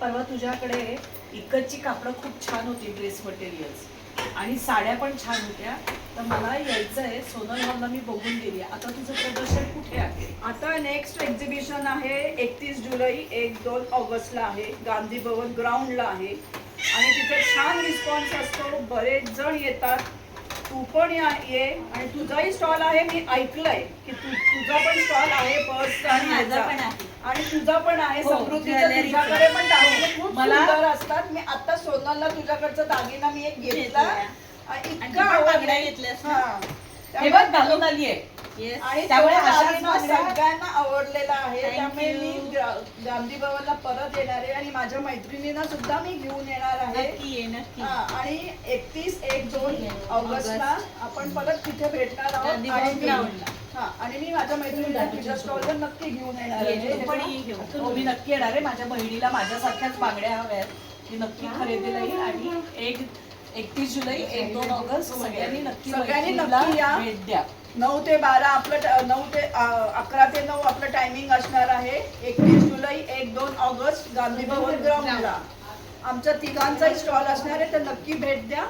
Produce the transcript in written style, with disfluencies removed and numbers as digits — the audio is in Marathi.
परवा तुझ्याकडे इकडची कापडं खूप छान होती, ड्रेस मटेरियल्स आणि साड्या पण छान होत्या. तर मला यायचंय, सोनल हॉलला मी बघून गेली. आता तुझं प्रदर्शन कुठे आहे? आता नेक्स्ट एक्झिबिशन आहे 31 जुलै 1-2 ऑगस्टला आहे, गांधी भवन ग्राउंडला आहे आणि तिथे छान रिस्पॉन्स असतो, बरेच जण येतात. तू पण ये आणि तुझाही स्टॉल आहे, मी ऐकलंय की तुझा पण स्टॉल आहे पर्सचा आणि माझा ह्याचा. पण आहे. आणि तुझा पण आहे हो, समृद्धीचा. ज्वेलरीचं. तुझ्याकडे पण दागिने खूप मला- सुंदर असतात. मी आता सोनलला तुझ्याकडचा दागिना मी एक घेतला आणि इतका तू पण आवडला. बांगड्या घेतल्यास ना? हा. हे बघ घालून आली आहे. Yes. आणि त्यामुळे तो अशाच दागिना बांगड्या- सगळ्यांना आवडलेला आहे. Thank त्यामुळे you. मी गांधी भवनला परत येणार आहे आणि माझ्या मैत्रिणींना सुद्धा मी घेऊन येणार आहे. नक्की ये, नक्की. हा, आणि 31-1-2 ऑगस्टला आपण परत तिथे भेटणार आहोत. गांधी आणि भवन मी- ग्राउंडला. हा, आणि मी माझ्या मैत्रिणीला तुझ्या स्टॉलवर नक्की घेऊन येणार ये, आहे. तू पण ये घेऊन. हो, मी नक्की येणार आहे. माझ्या बहिणीला माझ्यासारख्याच बांगड्या हव्या आहेत. मी नक्की खरेदीला येईल आणि 31 जुलै 1-2 ऑगस्ट सगळ्यांनी नक्की मैत्रिणीला या. भेट द्या. 9 ते 12 आपलं 9 ते 11 ते 9 आपलं टायमिंग असणार आहे. 31 जुलै 1-2 ऑगस्ट गांधी भवन ग्राउंडला आमच्या तिघांचाही स्टॉल असणार आहे, तर नक्की भेट द्या.